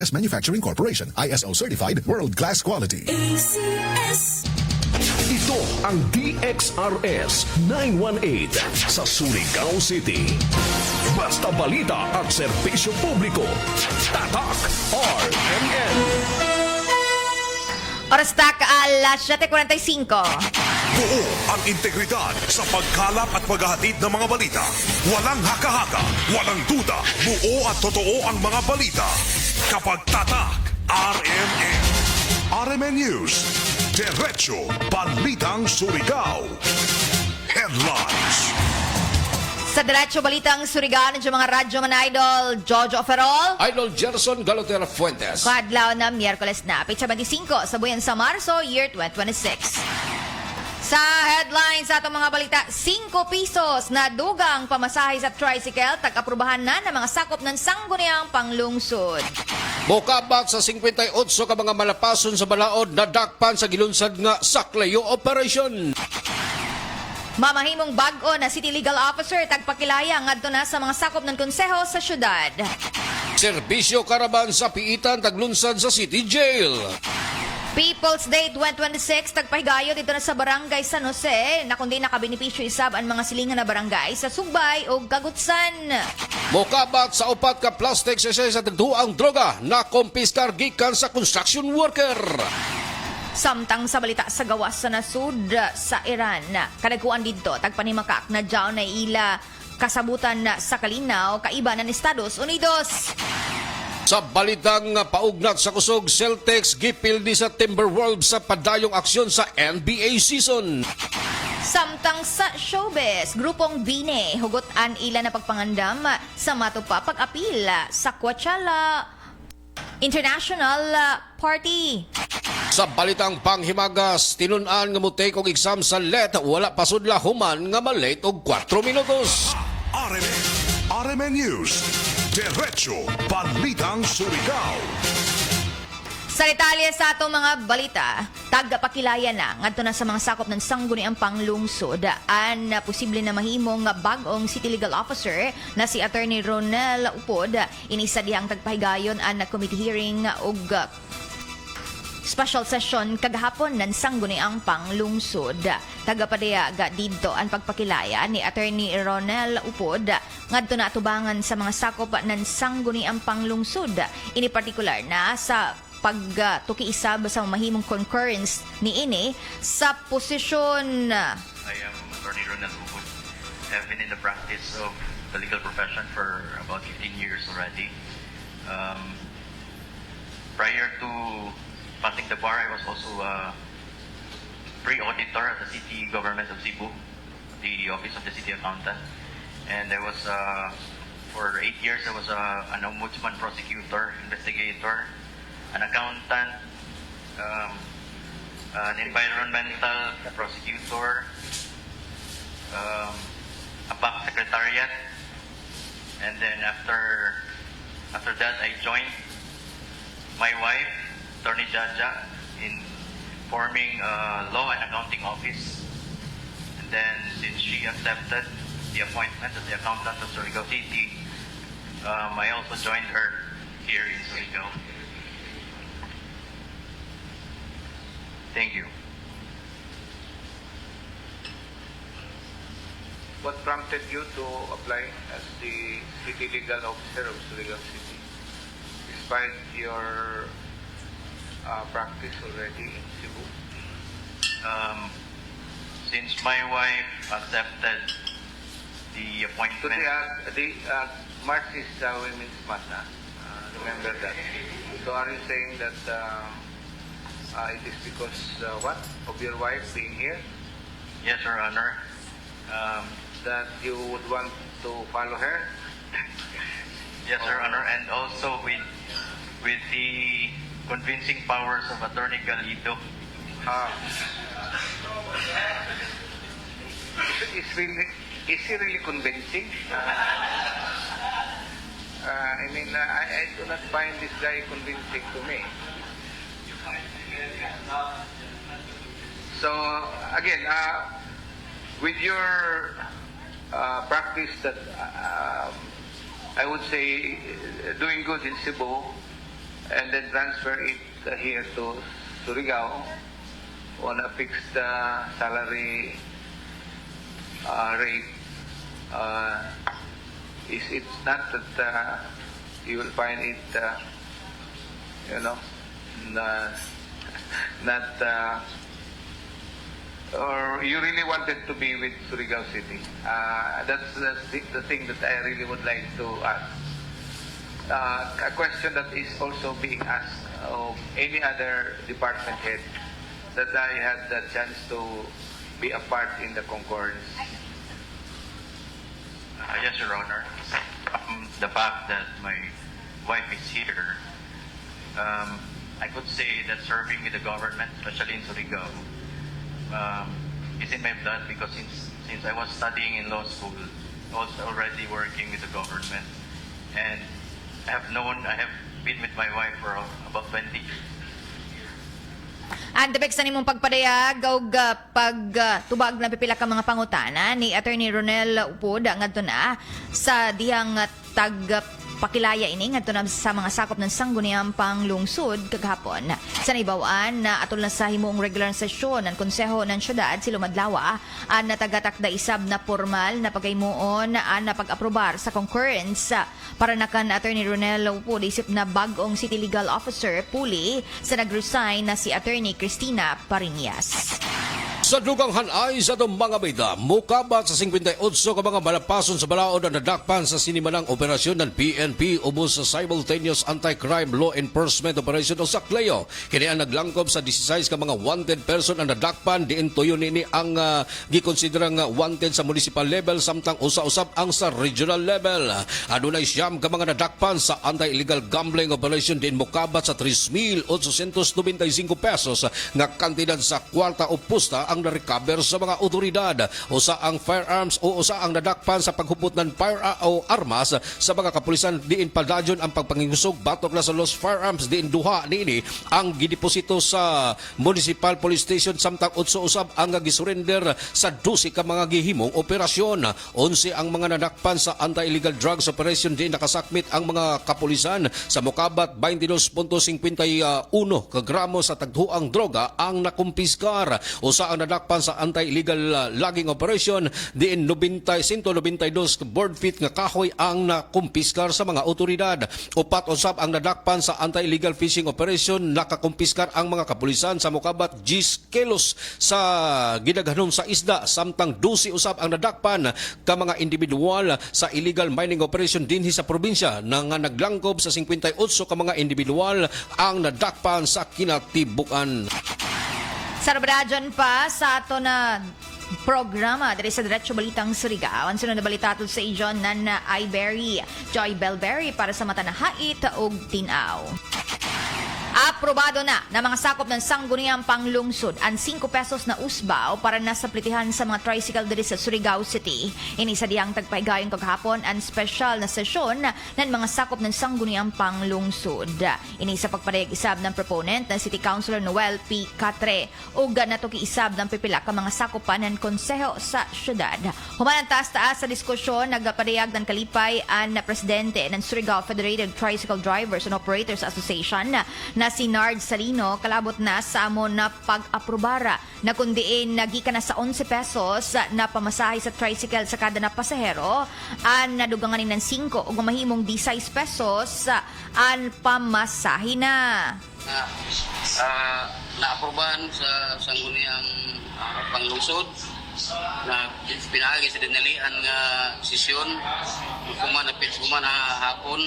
Manufacturing Corporation, ISO certified, world-class quality. ACS. Ito ang DXRS 918 sa Surigao City. Basta balita at serbisyo publiko. Tatak RMN. Oras tak alas 7:45. Buo ang integridad sa pagkalap at paghahatid ng mga balita. Walang haka-haka, walang duda. Buo at totoo ang mga balita. Kapag tatak, RMN. RMN News. Diretso Balitang Surigao. Headlines. Sa Diretso Balitang Surigao, ng mga radyo man idol, Jojo Ferrol. Idol Gerson Galotera Fuentes. Kadlaw na Miyerkules na, Pitsa 25 sa buwan sa Marso, year 2026. Sa headlines sa atong mga balita, 5 pesos na dugang pamasahe sa tricycle, tag-aprubahan na ng mga sakop ng sangguniang panglungsod. Mukabak sa 58 ka mga malapason sa balaod na dakpan sa gilunsad nga Saklayo Operation. Mamahimong bag-o na City Legal Officer, tagpakilaya ngadto na sa mga sakop ng konseho sa syudad. Serbisyo karaban sa piitan taglunsad sa City Jail. People's Day 2026, tagpahigayon dito na sa Barangay San Jose, na kundi nakabenepisyo isab ang mga silingan na barangay sa Sugbay o Gagutsan. Mokabat sa upat ka plastic sachet sa tagduang droga na kumpiskar gikan sa construction worker. Samtang sa balita sa gawas sa nasud sa Iran, kadagkuan dito, tagpanimakak na dyaw na ila kasabutan sa kalinaw, kaiba ng Estados Unidos. Sa balitang paugnat sa kusog, Celtics gipildi sa Timberwolves sa padayong aksyon sa NBA season. Samtang sa showbiz, grupong Bine, hugot-an ila na pagpangandam sa matupa pag-apil sa Coachella International Party. Sa balitang panghimagas, tinun-an nga mutake og exam sa LET, wala pasudla human nga malate og 4 minutos. RMN. RMN News. Diretso Balitang Surigao. Sa detalye sa atong mga balita, tagapakilaya na ngadto na sa mga sakop ng sangguniang panglungsod an posible na mahimong bag-ong City Legal Officer na si Attorney Ronel Upod. Inisa dihang tagpahigayon an committee hearing ug special session kagahapon ng sangguniang panglungsod. Tagapadayaga didto ang pagpakilaya ni Attorney Ronel Upod ngadto na atubangan sa mga sakop ng sangguniang panglungsod. Ini partikular na sa pagtukiisab sa mahimong concurrence ni ini sa posisyon. I am Attorney Ronel Upod. I've been in the practice of the legal profession for about 15 years already. Prior to passing the bar, I was also a pre-auditor at the City Government of Cebu, the Office of the City Accountant. And I was, for 8 years, I was an ombudsman prosecutor, investigator, an accountant, an environmental prosecutor, a back secretariat. And then after that, I joined my wife, Attorney Jaja, in forming a law and accounting office. And then since she accepted the appointment as the accountant of Surigao City, I also joined her here in Surigao. Thank you. What prompted you to apply as the City Legal Officer of Surigao City, despite your practice already in Cebu? Since my wife accepted the appointment, March is Women's Month. Remember that. So are you saying that it is because of your wife being here, yes, Your Honor. that you would want to follow her? Yes, Your Honor, and also with the convincing powers of Attorney Galido. Is he really convincing? I do not find this guy convincing to me. So again, with your practice that I would say doing good in Cebu, and then transfer it here to Surigao on a fixed salary rate. It's not that you will find it, not, or you really wanted to be with Surigao City. That's the thing that I really would like to ask. A question that is also being asked of any other department head that I had the chance to be a part in the concurrence. Yes, Your Honor. The fact that my wife is here, I could say that serving with the government, especially in Surigao, is in my blood because since I was studying in law school, I was already working with the government, and I have been with my wife for about 20 years. And debek sa nimong pagpadayag og pagtubag na pipila ka mga pangutana ni Attorney Ronel Upod ngadto na sa dihang pakilaya ini ngadto na sa mga sakop ng sangguniang panglungsod kagahapon. Sa naibawaan na atol na sa himuong regular sesyon ng Konseho ng Syudad si Lumadlawa ang natagatakda isab na formal na pagaymuon na pag-aprobar sa concurrence para nakan Attorney Ronel Upod isip na bagong City Legal Officer puli sa nag-resign na si Attorney Cristina Pariñas. Sa dugang hanay sa itong mga bida, mukabat sa 58 ka mga malapason sa balaod na nadakpan sa sinimanang operasyon ng PNP ubos sa Simultaneous Anti-Crime Law Enforcement Operation o SACLEO. Kini ang naglangkob sa 16 ka mga wanted person ang nadakpan diin tuyo nini ang gikonsiderang wanted sa municipal level samtang usa-usab ang sa regional level. Adunay siyam ka mga nadakpan sa anti-illegal gambling operation diin mukabat sa 3,895 pesos nga kantidad sa kwarta o pusta ang na-recover sa mga otoridad. Usa ang firearms o usa ang nadakpan sa paghupot ng o armas sa mga kapulisan diin padadyon ang pagpangingusog batok na sa lost firearms diin duha niini ang gideposito sa Municipal Police Station samtang utso usab ang gisurrender sa 12 ka mga gihimong operasyon. 11 ang mga nadakpan sa anti-illegal drugs operation diin nakasakmit ang mga kapulisan sa mukabat 22.51 ka gramo sa tagduang droga ang nakumpiskar. Usa ang nadakpan sa anti-illegal logging operation diin 192 board feet nga kahoy ang nakumpiskar sa mga otoridad. Upat usab ang nadakpan sa anti-illegal fishing operation nakakumpiskar ang mga kapulisan sa mukabat 10 kilos sa gidaghanon sa isda samtang 12 usab ang nadakpan ka mga individual sa illegal mining operation dinhi sa probinsya na nga naglangkob sa 58 ka mga individual ang nadakpan sa kinatibukan. Sa rabadyon pa sa ato na programa diri sa Diretso Balitang Surigao. Ang sunod na balita sa iyon nan Iberry, Joy Belberry para sa mata na hait ug tinaw. Aprobado na ng mga sakop ng sangguniang panglungsod ang 5 pesos na usbaw para nasa plitihan sa mga tricycle diri sa Surigao City. Ini sa diyang tagpaigayong kaghapon ang special na sesyon ng mga sakop ng sangguniang panglungsod. Ini sa pagpadayag isab ng proponent na City Councilor Noel P. Catre ug natuki isab ng pipila ka mga sakopan ng konseho sa syudad. Human ang taas-taas sa diskusyon nagpadayag ng kalipay ang presidente ng Surigao Federated Tricycle Drivers and Operators Association na si Nard Salino kalabot na sa amon na pag-aprobara na kundiin nagikan na sa 11 pesos na pamasahe sa tricycle sa kada na pasahero an naduganganin ng 5 ug mahimong 16 pesos an pamasahe na. Naaprobahan sa sangguniang panglungsod na pinaagi sa dinalian nga sesyon kuman na hapon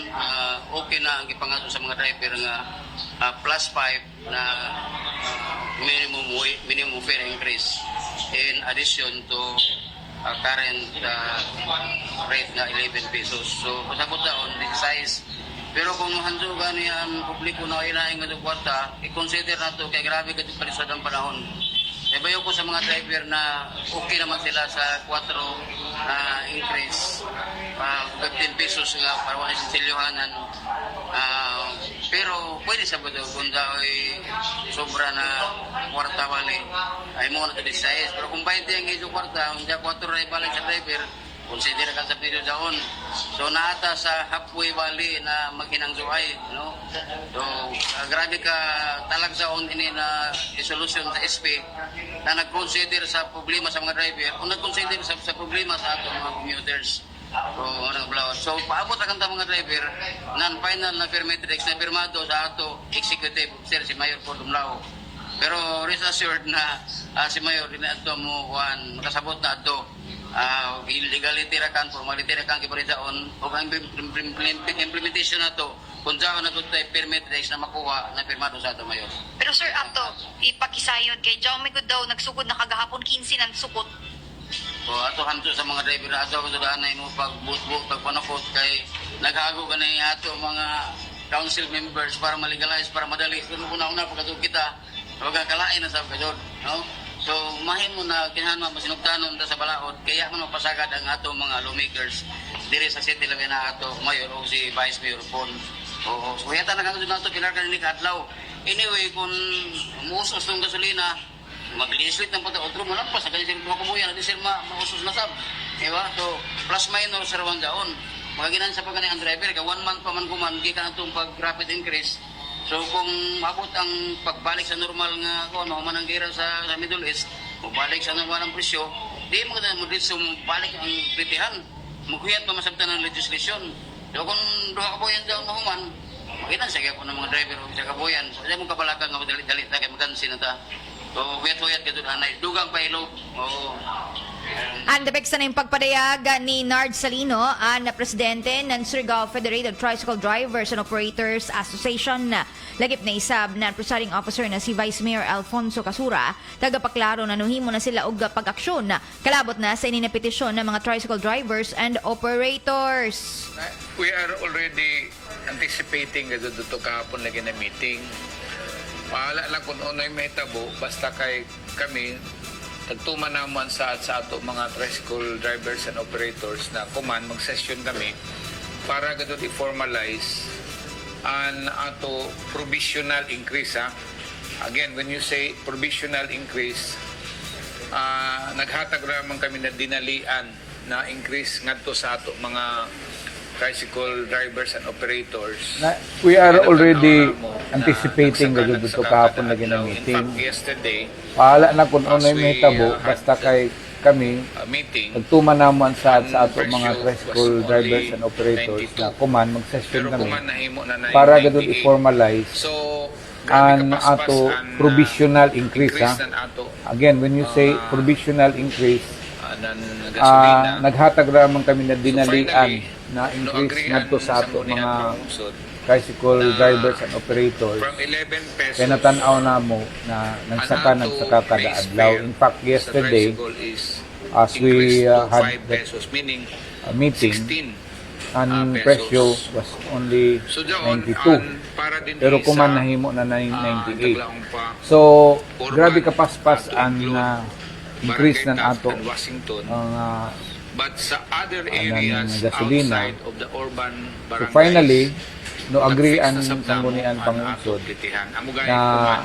okay na ang gipangaso sa mga driver nga plus 5 na minimum fare increase in addition to current rate na 11 pesos. So pasabot daon this size. Pero kung handugan niyan publiko na ilahin nga kwarta, i-consider nato kay grabe kadto palisod ang panahon. Ibayo ko sa mga driver na okay naman sila sa 4 na increase. 15 pesos nga para wala sa silyohanan. Pero pwede sa buto kung dao'y sobra na kwarta wali. Ay mo na ito 16. Pero kung 20 ang ito kwarta, kung 4 na ibalang sa driver, consider ka sa video daon. So naata sa halfway valley na maghinangsuay, no? So grabe ka talagsaon ini na resolution sa SP na nag-consider sa problema sa mga driver o nag-consider sa problema sa ato mga commuters. So paabot ang mga driver non-final na permitrix na pirmado sa ato executive officer si Mayor Paul Dumlao. Pero rest assured na si Mayor din ato mo makasabot na ato illegality ra kan formality ra kan kibaritaon o ang implementation nato kung saan na tayo permitrix na makuha na pirmado sa ato Mayor. Pero sir, ato, ipakisayod kay Jaume ko daw nagsugod na kagahapon 15 ng sukot. So ato hanto sa mga driver ato ko sa anay mo pagbutbut pagpanakot kay naghago ganay ato mga council members para malegalize para madali kuno una pagkatug kita wag kalain na sa kadod, no? So mahin mo na kinahanglan masinugtanon ta sa balaod kaya man pasagad ang ato mga lawmakers diri sa city lang na ato mayor o si vice mayor Pon. Oo, so yata na kanto nato pilar kanini kadlaw. Anyway, kung muusos tong gasolina mag-legislate ng pata otro mo lang pa sa kanil mga kumuyan at sir mausos na sab. Diba? So plus minus sa rawang daon. Magaginan sa pagkani ang driver ka 1 month pa man kuman gikan atong pag rapid increase. So kung mabot ang pagbalik sa normal nga ko ano man ang gira sa Middle East, balik sa normal ang presyo, di mo kada mo dito balik ang pritihan. Muguyat pa masabtan ng legislation. So kung duha ka boyan daw mahuman, maginan sa gyapon ng mga driver o sa kaboyan. So mo kabalaka nga dali-dali ta kay magansin na ta. So, huyat-huyat ka doon, anay. Dugang pa ilo. Oo. Ang depeksa na yung pagpadayag ni Nard Salino, ang presidente ng Surigao Federated Tricycle Drivers and Operators Association. Lagip na isab na presiding officer na si Vice Mayor Alfonso Casura, tagapaklaro na nuhimo na sila og pag-aksyon. Kalabot na sa ininapetisyon ng mga tricycle drivers and operators. We are already anticipating nga dito kahapon lagi na meeting. Pahala lang kung ano yung metabo, basta kay kami, tagtuman naman sa ato mga tricycle drivers and operators na kuman, mag-session kami para gadot i-formalize an ato provisional increase. Ha? Again, when you say provisional increase, naghatag naman kami na dinalian na increase ngadto sa ato mga tricycle drivers and operators. We are already anticipating nga dito kahapon lagi na meeting. In fact, yesterday, pahala na kung ano yung mahitabo, basta kay kami, meeting, nagtuman naman sa ato mga tricycle drivers and operators na kuman, mag-session kami para gadon i-formalize ang ato provisional increase. Ha? Again, when you say provisional increase, naghatag naman kami na dinalian na increase ngadto sa ato mga tricycle drivers and operators. Kaya natanaw na mo na nagsaka kada adlaw. In fact, yesterday, as we had a meeting, ang presyo was only 92. Pero kuman nahimo na 98. So, grabe kapaspas ang increase ng ato but sa other areas gasolina. outside of the urban So barangays, finally, no agreean sa Sangguniang Pangungsod na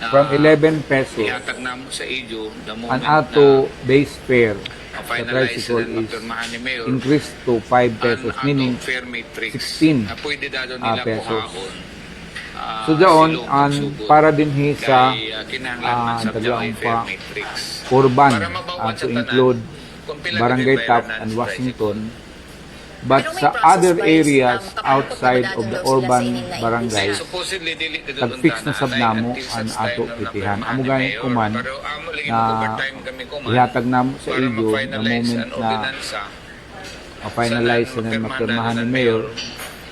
from 11 pesos ihatag namo sa iyo the moment ang ato base fare na sa tricycle is mapirmahan ni Mayor increased to 5 pesos, ang meaning atong fare matrix 16 na pwede dado nila pesos. kuhaon. So doon, silong ang pagsugod. para din sa Kaya, kinahanglan man sa tagaang fare pa matrix. urban Para mabawan to sa tanan, include kung pila Barangay ka Top bayaran and sa Washington. But Pero may sa process other wise areas na outside makapagpapadadan of the daw sila urban sa ining na barangay, supposedly dili dito tag-fix na unta sab na, namo until ang such ato time na pitihan. napirmahan Amo ni gani Mayor, kuman pero amo lagi na overtime kami kuman ihatag namo sa para iyo the ma-finalize moment ang na ordinansa finalize na mapirmahan ni Mayor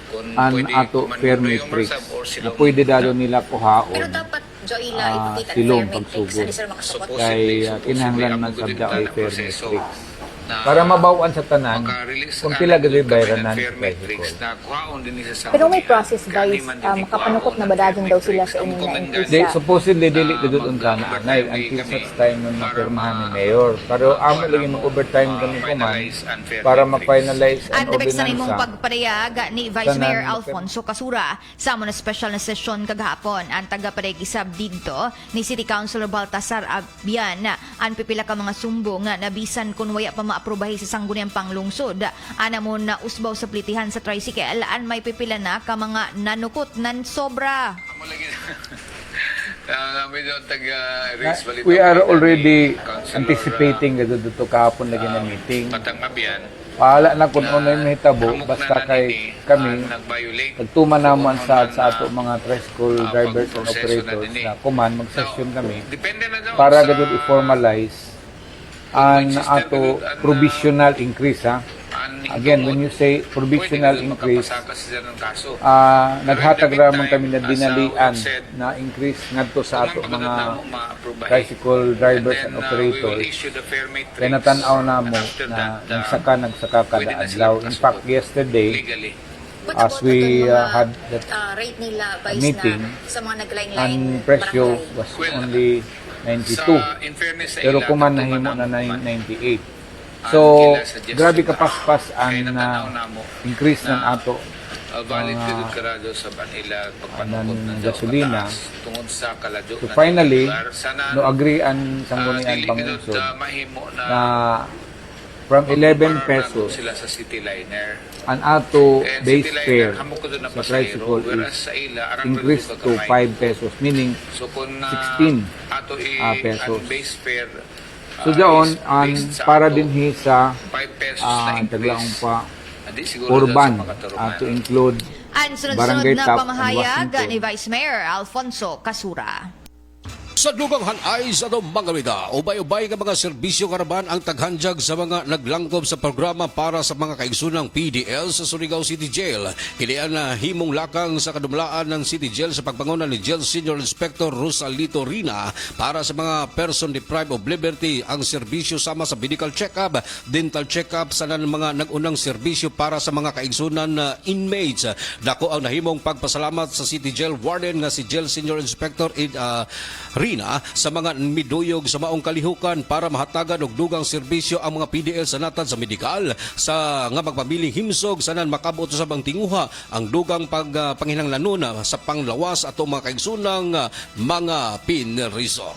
kung ang pwede ato kumanundo fare yung matrix marsab or na silang pwede dado mag- nila kuhaon Pero dapat, Joila, ipakita ang silong fare matrix. pagsugod. Ano sir makasabot? Kay Supposedly, kinahanglan ang man magudit sabda na ay ng fare proseso matrix. na Para mabawan sa tanan, maka-release kung ka pila na gadoy kami bayranan ng sa fare matrix tricycle. na kuhaon din isa sa Pero may mga process kani guys, man din makapanukot kuhaon na ng badagin fare daw sila matrix. sa Ang inyong recommendation na-increase Di, sa supposedly dili na dudot unta na anay mag-overtime until kami such time na mapirmahan ni Mayor. Pero amo lagi mo overtime kami kuman finalize ang fare para matrix. ma-finalize ang Ang depeksa na imong ordinansa. pagpadayag ni Vice Tanan, Mayor Alfonso Casura sa mo na special na sesyon kagahapon. Ang taga-paregisab dito ni City Councilor Baltasar Abian ang pipila ka mga sumbong nga nabisan kung waya pa maaprubahi sa sangguniang panglungsod. Ana mo na usbaw sa plitihan sa tricycle an may pipila na ka mga nanukot nan sobra. We are already anticipating dito kahapon lagi na meeting. Paala na kung ano yung mahitabo, basta kay kami, pagtuman naman sa ato mga tricycle drivers and operators na kuman, mag-session kami para gano'n i-formalize ang ato provisional increase. Again, when you say provisional increase, naghatag ramang kami na dinalian na increase ngadto sa ato mga tricycle drivers and operators. Kaya natanaw na mo na nagsaka kada adlaw. In fact, yesterday, as we had that rate nila meeting, sa mga ang presyo was only 92. Pero kuman nahimo na 98. So, grabe kapaspas ang increase ng ato ng gasolina. So finally, no agree ang sanggunian panglungsod na from 11 pesos ang ato base fare sa tricycle is increased to 5 pesos, meaning 16 pesos. So doon, para din sa taglaong pa urban to include Ang Barangay sunod-sunod na Tap and pamahayag Washington. ni Vice Mayor Alfonso Casura. Sa dugang hanay sa itong mga mida, ubay-ubay ka mga serbisyo karaban ang taghanjag sa mga naglangkob sa programa para sa mga kaigsunang PDL sa Surigao City Jail. Kilian na himong lakang sa kadumlaan ng City Jail sa pagpangunan ni Jail Senior Inspector Rosalito Rina para sa mga person deprived of liberty ang serbisyo sama sa medical check-up, dental check-up sa mga nagunang serbisyo para sa mga kaigsunan na inmates. Dako ang nahimong pagpasalamat sa City Jail Warden nga si Jail Senior Inspector Rina sa mga miduyog sa maong kalihukan para mahatagan og dugang serbisyo ang mga PDL sa natad sa medikal sa nga magpabiling himsog sanan makabot sa bang tinguha ang dugang panghinanglanon sa panglawas ato mga kaigsunang mga pineriso.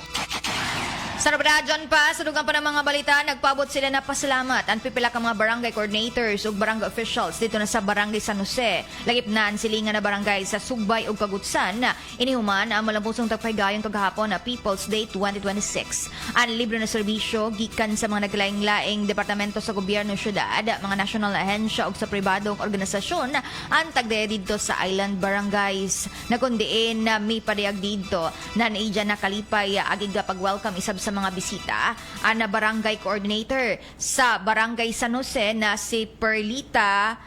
Sa Rabadadyon pa, sa dugang pa ng mga balita, nagpabot sila na pasalamat ang pipila ka mga barangay coordinators ug barangay officials dito na sa Barangay San Jose. Lagip na ang silingan na barangay sa Sugbay ug Kagutsan. Inihuman ang malambusong tagpahigayon kagahapon na People's Day 2026. Ang libre na serbisyo gikan sa mga naglaing-laing departamento sa gobyerno syudad, mga national ahensya ug sa pribadong organisasyon ang tagdaya dito sa island barangays. Nakundiin na may padayag dito na naidya nakalipay agiga pag-welcome isab sa mga bisita ang barangay coordinator sa Barangay San Jose na si Perlita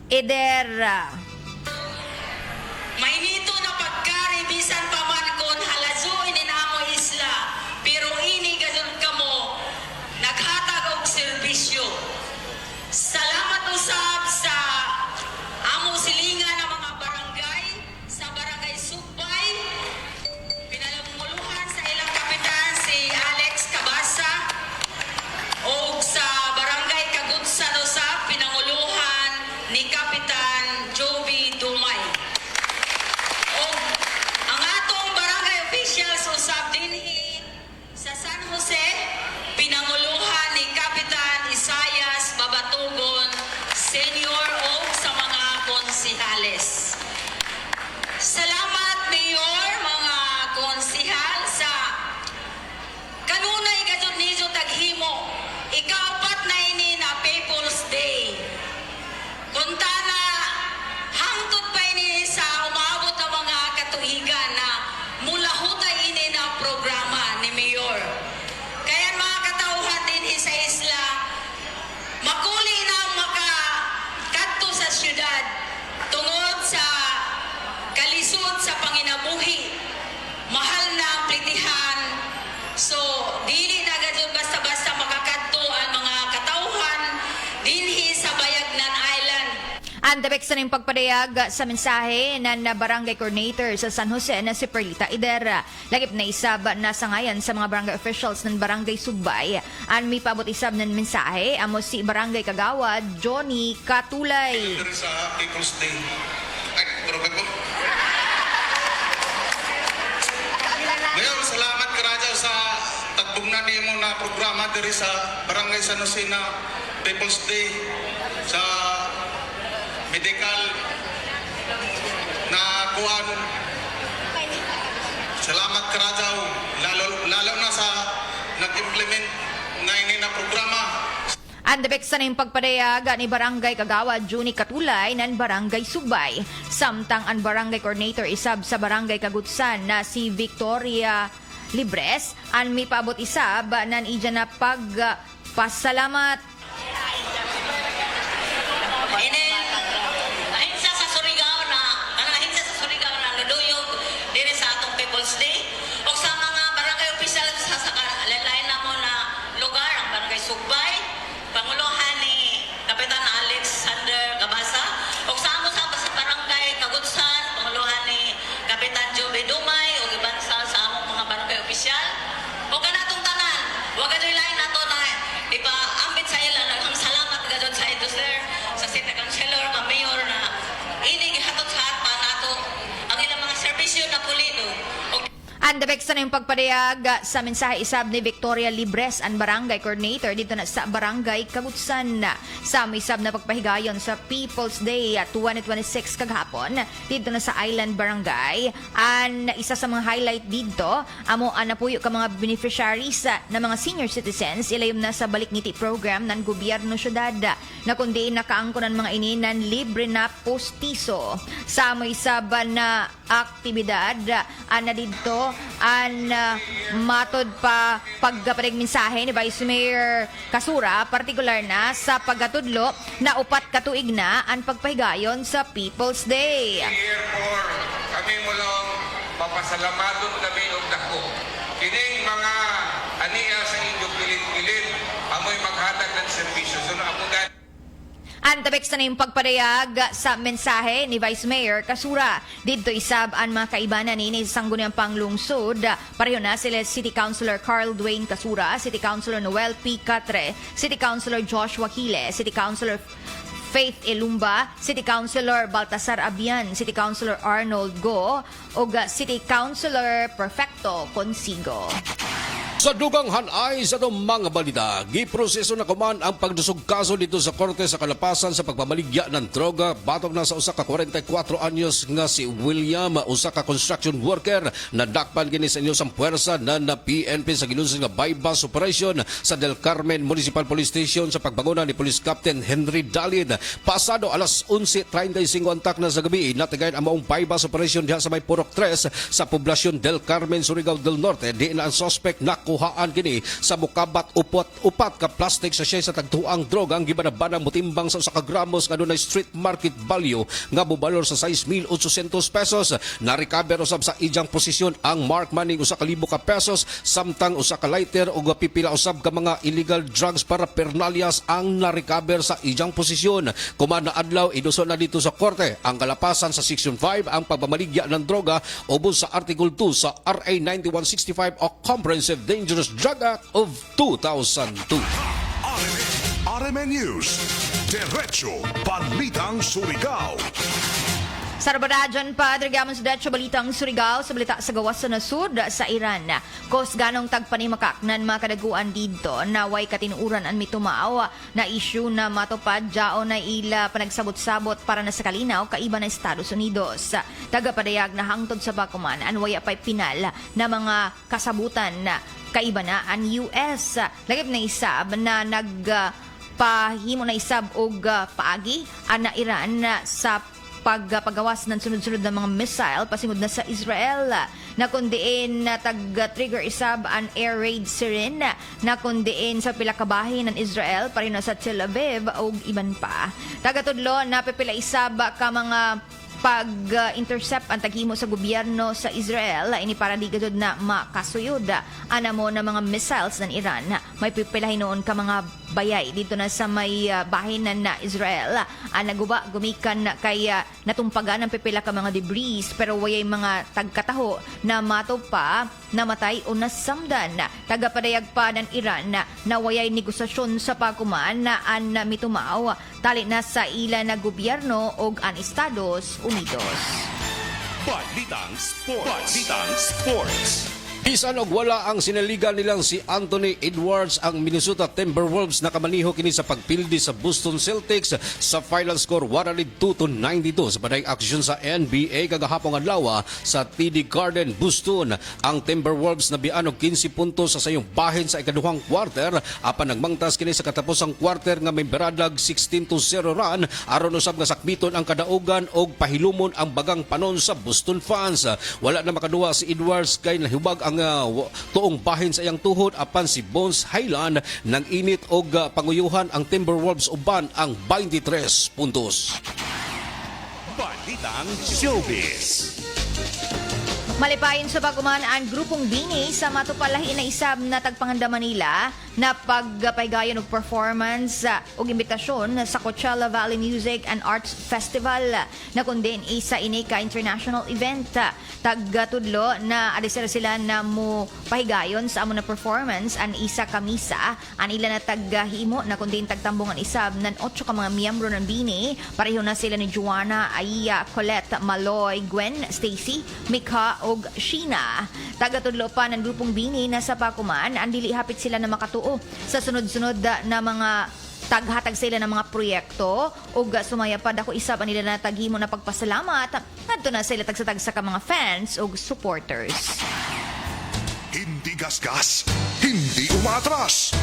Eder. Mainito na pagkari bisan pa man kon halazo ininamo isla pero ini gadon kamo naghatag og serbisyo. Salamat usab sa amo silingan ng mga barangay sa Barangay Sugbay. Pinalumuluhan sa ilang kapitan si Alex Cabasa o sa Barangay Kagutsan usab pinanguluhan ni Kapitan Joby Dumay. O ang atong barangay officials usab dinhi sa San Jose pinanguluhan ni Kapitan Isayas Babatugon Senior o sa mga konsihales. Salamat Mayor, mga konsihal sa kanunay gadto nizo taghimo. Ikaapat na ini na People's Day. Kuntana hangtod pa ini sa umabot ng mga katuigan na mula hutay ini na programa ni Mayor. Kaya mga katauhan din sa isla, makuli na makakadto sa syudad tungod sa kalisod sa panginabuhi. Mahal na ang plitihan. So, dili na gadto basta-basta makakadto ang mga katauhan dinhi sa Bayagnan Island. Ang debek sa ning pagpadayag sa mensahe ng barangay coordinator sa San Jose na si Perlita Eder. Lagip na isab na sangayan sa mga barangay officials ng Barangay Sugbay. Ang may pabot isab ng mensahe amo si Barangay Kagawad Johnny Katulay. Sa People's Day. Ay, marupay po. Ngayon, salamat ka radyo sa tagbugnan niyo mo na programa diri sa Barangay San Jose na People's Day sa medical na kuan. Salamat karajaw lalo na sa nag-implement na ini na programa. Andabek sa nang pagpadayag ni Barangay Kagawad Juni Katulay nan Barangay Subay. Samtang ang Barangay Coordinator isab sa Barangay Kagutsan na si Victoria Libres an mi paabot isab nan ija na pagpasalamat. Nahinsa sa Surigao na nuduyog diri sa atong People's Day. O sa mga barangay official sa lain na mo na lugar, ang Barangay Sugbay, Panguluhan ni Kapitan Alexander Gabasa. O sa amo sa Barangay Kagutsan, Panguluhan ni Kapitan Joby Dumay, o iban sa among mga barangay official. O kanatong tanan, wag adoy lain nato na ipaambit sa ila naghang salamat gadon sa ito sir, sa City Councilor, ka Mayor na ini gihatod sa atpa nato ang ilang mga serbisyo na pulido. Andabek sa nang pagpadayag sa mensahe isab ni Victoria Libres ang Barangay Coordinator dito na sa Barangay Kagutsan sa isab na pagpahigayon sa People's Day 2026 kagahapon dito na sa Island Barangay. Isa sa mga highlight dito amo napuyo ka mga beneficiaries na mga senior citizens ilayom na sa balik ngiti program ng gobyerno syudad na kundi nakaangkonan mga ininan libre na postiso sa isab na aktibidad na dito matod pa pagparig mensahe ni Vice Mayor Kasura, partikular na sa pagkatudlo na upat katuig na ang pagpahigayon sa People's Day. Therefore, kami mulong papasalamaton kami og dako. Kining mga aniya sa inyong pilit-pilit amoy maghatag ng serbisyo. So naamugan Antabek sa nang pagpadayag sa mensahe ni Vice Mayor Kasura. Dito isab ang mga kaibanan ni sa Sangguniang Panglungsod. Pareho na sila City Councilor Carl Dwayne Kasura, City Councilor Noel P. Catre, City Councilor Joshua Hile, City Councilor Faith Ilumba, City Councilor Baltasar Abian, City Councilor Arnold Go, o City Councilor Perfecto Consigo. Sa dugang hanay sa itong mga balita, giproseso na kuman ang pagdusog kaso dito sa Korte sa Kalapasan sa pagpamaligya ng droga batok na sa usa ka 44 anyos nga si William, usa ka construction worker na dakpan kini sa inyo sang puwersa na PNP sa gilunsod nga bypass operation sa Del Carmen Municipal Police Station sa pagbangunan ni Police Captain Henry Dalid. Pasado alas 11:35 ang tak na sa gabi, natagayan ang maong bypass operation diha sa may Purok 3 sa poblasyon Del Carmen, Surigao del Norte. Di na ang suspect nakuhaan kini sa mukabat upat ka plastic sa siya sa tagtuang droga ang gibanabanang mutimbang sa 1 gramos nga dunay street market value nga bubalor sa 6,800 pesos. Na-recover usab sa ijang posisyon ang mark money 1,000 ka pesos samtang usa ka lighter ug pipila usab ka mga illegal drugs para pernalias ang na-recover sa ijang posisyon. Kuman na adlaw iduson na dito sa korte ang Kalapasan sa Section 5 ang pagmamaligya ng droga ubos sa Article 2 sa RA 9165 o Comprehensive Dangerous Drug Act of 2002. RMN News, Diretso Balitang Surigao. Sa Rabadadyan pa, Dragyaman sa Diretso Balitang Surigao sa balita sa gawas sa nasud sa Iran. Kos ganong tagpanimakak nan makadaguan dito na way katinuuran ang mitumaaw na issue na matupad jao na ila panagsabot-sabot para na sa kalinaw kaiba na Estados Unidos. Tagapadayag na hangtod sa bakuman ang waya pa'y pinal na mga kasabutan na kaiba na ang US. Lagip na isab na pahimo na isab og paagi ang Iran sa paggawas ng sunod-sunod na mga missile pasingod na sa Israel na kundiin na tag-trigger isab ang air raid siren na kundiin sa pilakabahin ng Israel parin na sa Tel Aviv o iban pa. Tagatudlo na pipila isab ka mga pag-intercept ang taghimo sa gobyerno sa Israel ini para di gadud na makasuyod anamo na mga missiles ng Iran. May pipilahin noon ka mga bayay dito na sa may bahinan na Israel. Naguba gumikan kay natumpagan ang pipila ka mga debris pero wayay mga tagkataho na matupa, namatay o nasamdan. Tagapadayag pa ng Iran na wayay negosasyon sa pagkuman na an mitumaw tali na sa ila na gobyerno og ang Estados Unidos. Balitang Sports. Bisan og wala ang sinaligan nilang si Anthony Edwards, ang Minnesota Timberwolves nakamaniho kini sa pagpildi sa Boston Celtics sa final score 102-92 sa panay aksyon sa NBA kagahapon adlaw sa TD Garden, Boston. Ang Timberwolves nabian og 15 puntos sa sayong bahin sa ikaduhang quarter apan nagmangtas kini sa katapusang quarter nga may beradag 16-0 run aron usab nga sakbiton ang kadaugan og pahilumon ang bagang panon sa Boston fans. Wala na makaduwa si Edwards kay nahubag ang tuong bahin sa iyang tuhod apan si Bones Highland nang init og panguyuhan ang Timberwolves uban ang 23 puntos. Balitang Showbiz. Malipayon sa baguman ang grupong Bini sa matupalahin na isab na tagpanganda Manila na pagpaygayon og performance og imbitasyon sa Coachella Valley Music and Arts Festival na kundin isa ini ka international event. Tagtudlo na adisira sila na mo pahigayon sa amo na performance an isa ka misa an ila na taghimo na kundin tagtambungan isab nan 8 ka mga miyembro ng Bini. Pareho na sila ni Joanna, Aya, Colette, Maloy, Gwen, Stacy, Mika og Sheena. Tagatudlo pa ng grupong Bini na sa Pakuman ang dili hapit sila na makatuo sa sunod-sunod na mga taghatag sila ng mga proyekto ug sumaya pa dako isab nila na taghimo na pagpasalamat adto na sila tagsa-tagsa ka mga fans ug supporters. Hindi gasgas, hindi umatras,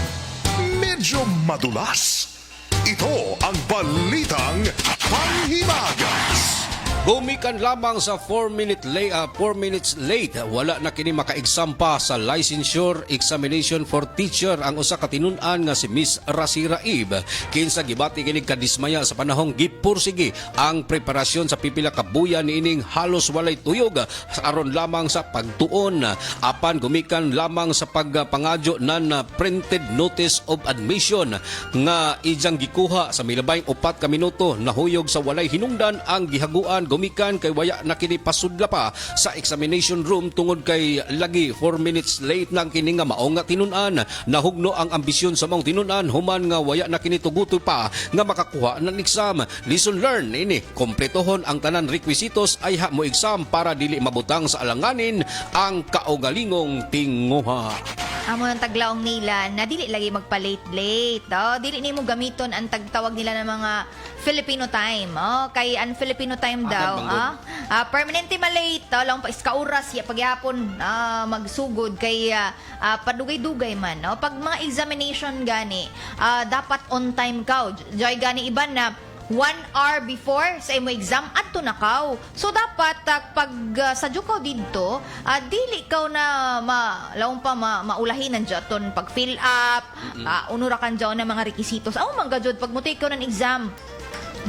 medyo madulas. Ito ang Balitang Panghimagas. Gumikan lamang sa 4 minutes late, wala na kini makaigsampa sa licensure examination for teacher ang usa ka tinun-an nga si Miss Rasira Eve. Kinsa gibati kini kadismaya sa panahong gipursige ang preparasyon sa pipila ka buyan niining halos walay tuyog aron lamang sa pagtuon. Apan gumikan lamang sa pagpangadyo nan printed notice of admission nga ijang gikuha sa milabayng 4 ka minuto nahuyog sa walay hinungdan ang gihaguan gumikan kay waya na kini pasudla pa sa examination room tungod kay lagi 4 minutes late nang kini nga mao nga tinun-an. Nahugno ang ambisyon sa mong tinun-an human nga waya na kini tugutoy pa nga makakuha ng exam. Lesson learned ini, kompletohon ang tanan requisitos ay ha mo exam para dili mabutang sa alanganin ang kaugalingong tinguha. Amo ng taglaong nila na dili lagi magpa-late-late. Dili nimo gamiton ang tagtawag nila ng mga Filipino time. Kay ang Filipino time daw. Permanente malate. Lang pa iskauras ya pagyapon magsugod kay padugay-dugay man. Pag mga examination gani, dapat on time ka. Joy gani iban na 1 hour before sa imo exam adto na kaw. So dapat pag sadyo kaw didto, dili kaw na laong pa maulahin nan jaton pag fill up, unura kan jaw na mga requisitos. Aw man gajud pag mo take kaw ng exam.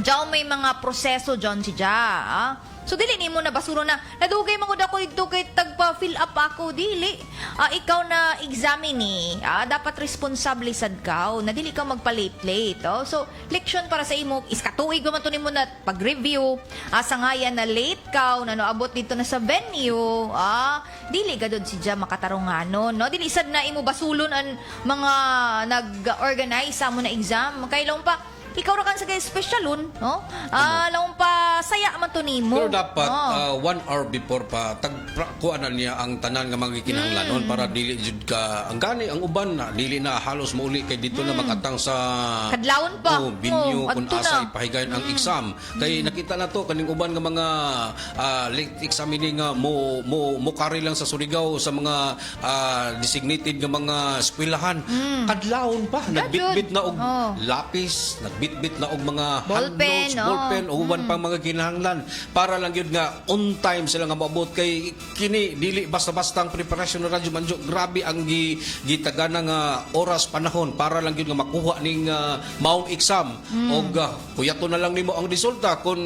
Jaw may mga proseso John si ja. So dili nimo na basuro na nadugay man gud ako didto kay tagpa fill up ako dili. Ikaw na examine dapat responsable sad ka na dili ka magpa-late. So leksyon para sa imo is katuig man to nimo na pag-review sangayan na late ka na noabot dito na sa venue. Dili gadod si ja makatarunganon no. Dili sad na imo basulon ang mga nag-organize sa mo na exam kay lang pa ikaw ra kan sa specialon, no? Laong pa saya man to nimo. Pero dapat 1 hour before pa tagkuanan niya ang tanan nga mga kinahanglanon para dili jud ka ang gani ang uban na dili na halos mauli kay dito na magatang sa kadlawon pa. Binyo kun asa ipahigayon ang exam. Kay nakita na to kaning uban nga mga late examining nga mo carry lang sa Surigao sa mga designated nga mga eskwelahan. Kadlawon pa nagbitbit na og lapis, bitbit na og mga ballpen, ballpen o uban pang mga kinahanglan para lang yun nga on time sila nga maabot kay kini dili basta-basta ang preparasyon na radyo manjo grabe ang gitagana nga oras panahon para lang yun nga makuha ning maong exam og kuyato na lang nimo ang resulta kung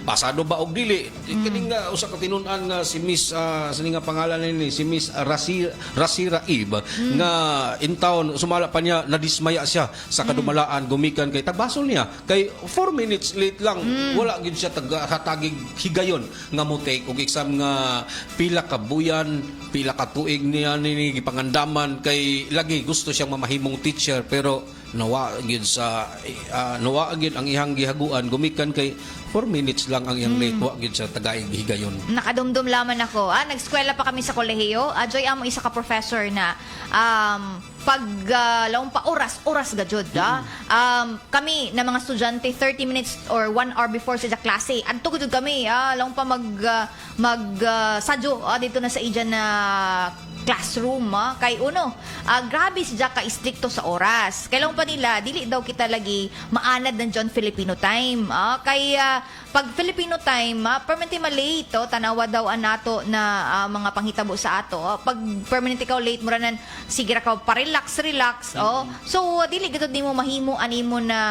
pasado ba og dili kini nga usa ka tinun-an nga si Miss sini nga pangalan ni si Miss Rasira Eve nga in town sumala pa niya nadismaya siya sa kadumalaan gumikan kay basol niya kay 4 minutes late lang wala gid siya hatagig higayon nga mo take og exam nga pila ka buyan pila ka tuig niya ni gipangandaman kay lagi gusto siyang mamahimong teacher pero nawa gid ang iyang gihaguan gumikan kay 4 minutes lang ang iyang late wa gid siya tagaig higayon. Nakadumdum laman ako. Nag-eskwela pa kami sa kolehiyo. Joy, amo isa ka professor na pag laong pa oras gajud kami na mga estudyante 30 minutes or 1 hour before sa klase adto gud kami laong pa sadyo dito na sa ija na classroom kay uno grabe siya ka istrikto sa oras kailangan pa nila dili daw kita lagi maanad ng John Filipino time kay pag Filipino time permanente malate tanawa daw anato na mga panghitabo sa ato pag permanente ka late mura nan sige ra ka relax so dili gid nimo mahimo animo na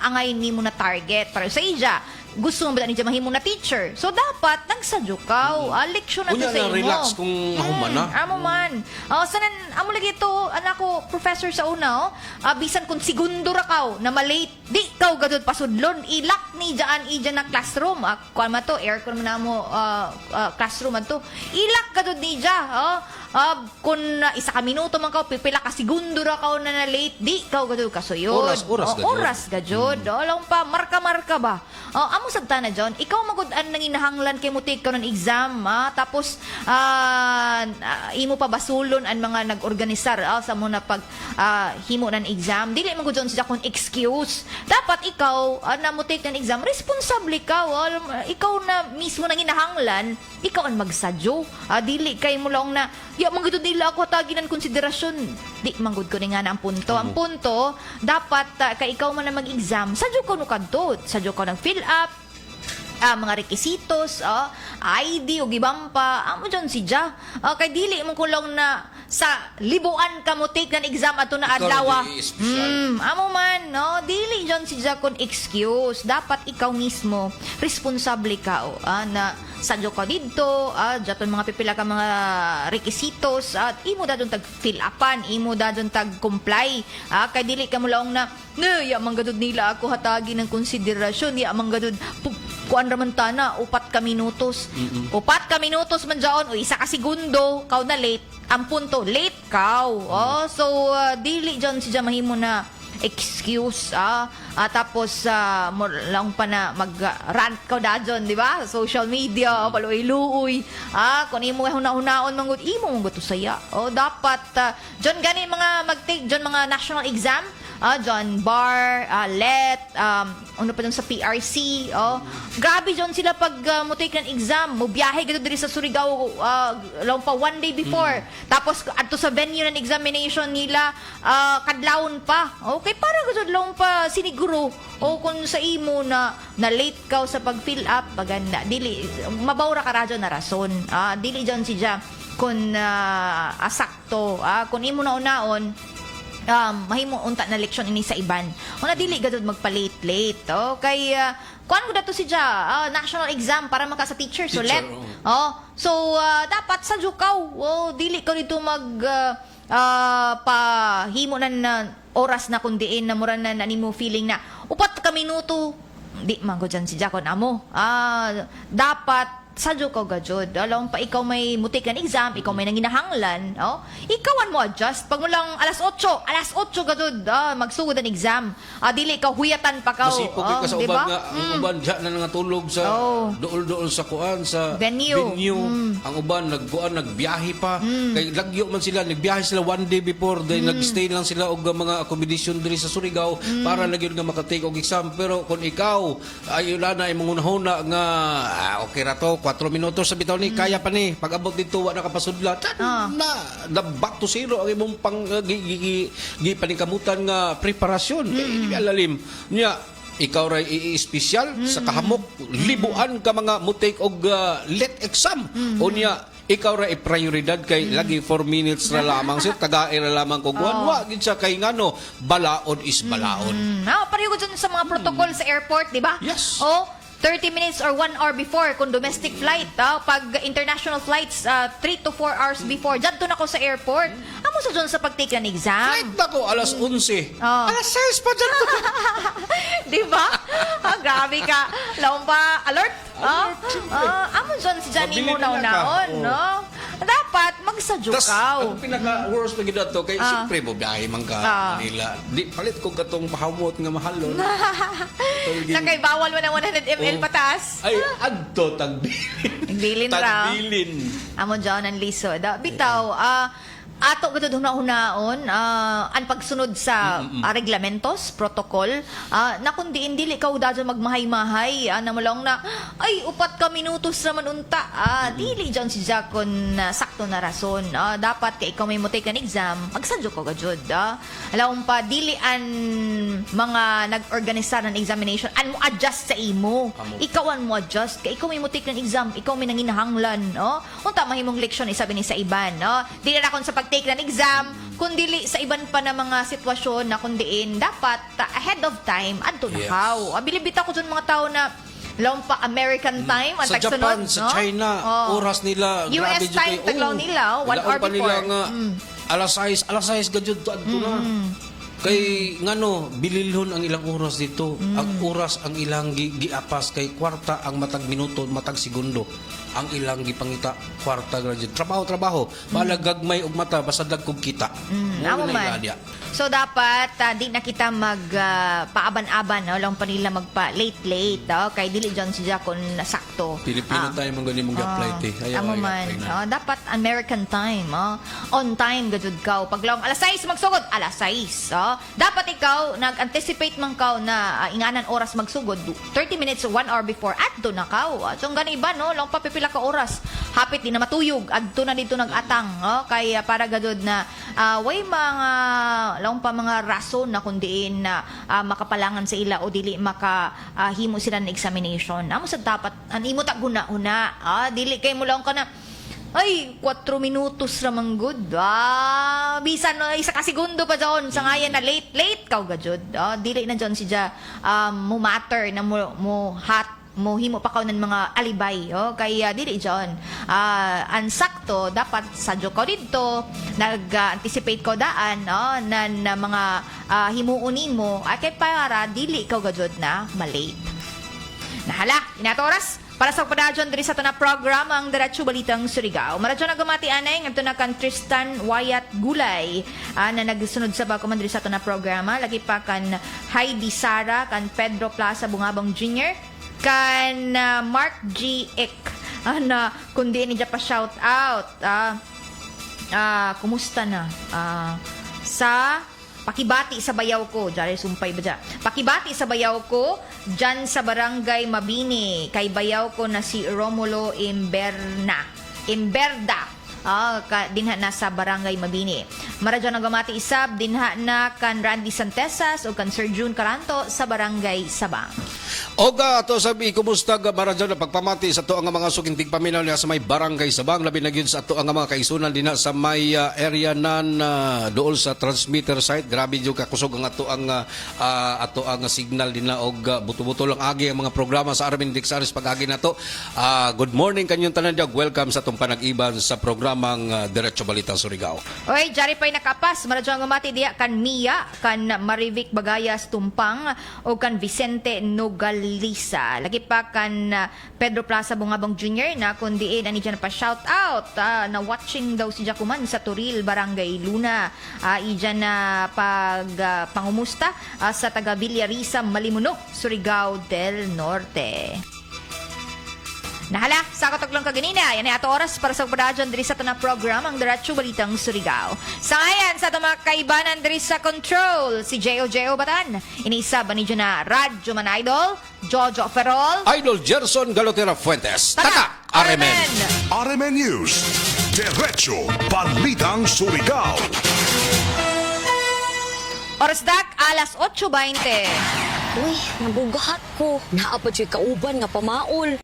angay nimo na target para sa ija gusto mo ba niya mahimo na teacher so dapat nagsadyo ka leksyon na to sa imo relax kung human na amo man sanan amo lagi to anako professor sa una bisan kung segundo ra kaw na malate di kaw gadud pasudlon ilak ni daan ija na classroom kuan man to aircon man namo classroom man to ilak gadud ni ja kung isa ka minuto man kaw pipila ka segundo ra kaw na late di kaw gadud kasuyod oras gadud laong pa marka ba amo sagta na John ikaw magud-an nang inahanglan kay mo take ka ng exam tapos imo pa basulon ang mga nag-organisar sa mo na pag himo ng exam dili magud John siya kun excuse dapat ikaw na mo take ng exam responsable ka ikaw na mismo nang inahanglan ikaw ang magsadyo dili kay mo lang na magud nila ako taginan konsiderasyon di manggod ko ni nga na ang punto dapat kay ikaw man na mag-exam sadyo ko no kadto sadyo ko nang fill up mga requisitos, ID o gibang pa, amo dyan si Ja. Kay dili mo kulong na sa libuan ka mo take ng exam ato na adlaw. Amo man, no? Dili dyan si Ja kun excuse. Dapat ikaw mismo responsable ka na sadyo ka dito, jaton mga pipila ka mga requisitos at imo dadon tag fill upan, imo dadon tag comply. Kay dili ka mo lang na manggadod nila ako hatagi ng konsiderasyon, manggadod kuan raman tana upat ka minutos man jaon o isa ka segundo kaw na late ang punto late kaw so dili jon si mahimo na excuse tapos mo lang pa na mag-rant ka dajon di ba social media paluoy-luoy kun imo huna-hunaon mangud imo mangud to saya dapat jon gani mga mag-take jon mga national exam John Bar, Let, ano pa dun sa PRC, grabe John sila pag mo take ng exam, mo biyahe gito diri sa Surigao lang pa 1 day before. Tapos adto sa venue ng examination nila kadlawon pa. Okay, para gud lang pa siniguro kung sa imo na late ka sa pag-fill up paganda. Dili mabawra ka radyo na rason. Dili John si Ja kun asakto kun imo na unaon mahimo unta na leksyon ini sa iban. Una dili gadud magpa-late kay kuan ko dato si Ja national exam para maka sa teacher so let. So dapat sa jukaw. Dili ka dito mag pahimo na oras na kundiin na mura na nimo feeling na upat ka minuto di man ko dyan si Ja kon amo. Dapat sadyo ka gajud. Alam pa ikaw may mutik ng exam, ikaw may nanginahanglan, ikawan mo adjust. Pag mo lang alas 8 gajud, magsugod ang exam. Dili ikaw huyatan pa ka. Masipog ka sa uban nga, ang uban dyan na nangatulog sa dool-dool sa kuan, sa venue. Ang uban, nagbiyahe pa. Kay lagyo man sila, nagbiyahe sila 1 day before, then nagstay lang sila og mga accommodation diri sa Surigao para nagyud nga makatake og exam. Pero kung ikaw, ayun na, imong unahuna nga, okay ra to, 4 minutos sa bitaw ni kaya pa ni pag abot dito wa nakapasudlat na back to zero ang imong pang paningkamutan nga preparasyon alalim niya ikaw ray i-special sa kahamok libuan ka mga mutik og let exam o niya ikaw ray prioridad kay lagi 4 minutes ra lamang sir tagae ra lamang ko guan wa gid sa kay ngano balaod is balaod pareho gud sa mga protocol sa airport di ba yes 30 minutes or 1 hour before kung domestic flight. Pag international flights, 3 to 4 hours before. Dyan na ako sa airport. Amo sa dyan sa pag-take ng exam. Flight na ko, alas 11. Oh. Alas 6 pa dyan. Di ba? Grabe ka. Laon pa, alert? Amo dyan si Johnny mo Mabili na naon, ka. no? Dapat magsadyo Tas, ka. ang pinaka-worst na gina to, kay siyempre, bubiyahe man ka, Manila. Di, palit ko katong mahamot nga mahalon. Na kay bawal mo ng 100 ml patas. Ay, adto, tagbilin. Bilin ra. Tagbilin. Amo dyan ang lisod. Bitaw, ato gito hunaon ang pagsunod sa reglamentos, protocol, na kundi dili ka udadyo magmahay-mahay, na malong na, ay, 4 ka minutos naman unta. Dili dyan si Jakon sakto na rason. Dapat kay ikaw may mo take an exam, magsadyo ka gajud. Alam pa, dili an mga nag-organisa ng examination, an mo adjust sa imo. Ikaw an mo adjust. Kay ikaw may mo take ng exam, ikaw may nanginahanglan. Unta mahimong leksyon, isabi ni sa iban. Dili na kon sa take ng exam, kundili sa iban pa na mga sitwasyon na kundiin, dapat ahead of time, adto na kaw. Bilibita ko dyan mga tao na laon pa American time, ang Sa tagsunod, Japan, sa China, oras nila, US grabe dyan time, taglaw nila, 1 hour pa nila before. nga, alas 6 gadyo, adto na. Kay ngano bililhon ang ilang oras dito. Ang oras ang ilang giapas kay kwarta ang matag minuto, matag segundo. Ang ilang gipangita kwarta graduate. Trabaho. Malagagmay og mata basta dagkog kita. Amo man. So dapat di na kita mag paaban-aban, lang pa nila magpa late kay dili John si Jakon sakto. Pilipino tayo mong gani mong apply te. Amo man. Dapat American time, on time gadud ka. Pag lang alas 6 magsugod, alas 6. Dapat ikaw nag-anticipate man ka na inganan oras magsugod 30 minutes or 1 hour before adto na ka. So gani iba no, lang pa pipila ka oras. Hapit di na matuyog, adto na dito nag-atang, kay para gadud na way mga laong pa mga rason na kundiin na makapalangan sa ila o dili makahimo sila ng examination. Amo sa dapat an imo ta guna-una, dili kay mo lang ka na ay 4 minutos ramang good. Bisan isa ka segundo pa dyan sa ngayon na late ka gajud. Dili na dyan siya mo matter na mo himo pa ka ng mga alibay, kaya dili dyan ansakto dapat sadyo ka dito nag-anticipate ko daan na mga himuunin mo at kay para dili ka gajud na malate. Nahala, inato oras para sa pagpadadyon diri sa ito na program ang Diretso Balitang Surigao. Maradyo na gamati anay ng ito na kan Tristan Wyatt Gulay na nagsunod sa bakuman diri sa ito na programa. Lagi pa kan Heidi Sara, kan Pedro Plaza Bungabang Jr., kan Mark G. Ek na kundi niya pa shout out kumusta na sa pakibati sa bayaw ko jari sumpay ba dyan pakibati sa bayaw ko dyan sa barangay Mabini kay bayaw ko na si Romulo Imberda dinha na sa barangay Mabini. Maradyo na gamati isab dinha na kan Randy Santesas o kan Sir June Caranto sa barangay Sabang. Oga ato sabi kumusta ga maradyo na pagpamati sa to ang mga sukintig paminaw niya sa may barangay Sabang labi na gyud sa ato ang mga kaisunan dinha sa may area nan dool sa transmitter site. Grabe jud ka kusog ang ato ang signal dinha og buto-buto lang agi ang mga programa sa Armin Dixaris pag-agi nato. Good morning kanyong tanan jud. Welcome sa tong panag-iban sa programang Diretso Balitang Surigao. Oy, jari pay nakapas maradyo nga gamati diya kan Mia, kan Marivic Bagayas Tumpang o kan Vicente Nogalisa. Lagi pa kan Pedro Plaza Bungabang Jr. na kundiin ani dyan pa shout out na watching daw si Jacuman sa Turil Barangay Luna. Iyan na pangumusta sa taga Villarisa Malimuno, Surigao del Norte. Nahala, sa kataglang kaganina, yan ay ato oras para sa pagpadadyon diri sa ito na program ang Diretso Balitang Surigao. Sa ngayon, sa ito mga kaibanan diri sa control, si J.O. Batan, inisa ba ni na Radyo Man Idol, Jojo Ferrol, Idol Gerson Galotera Fuentes. Tata, Aremen. Aremen News. Diretso Balitang Surigao. Oras dak, alas 8:20. Uy, nabugahat ko. Naapad siya kauban nga pamaol.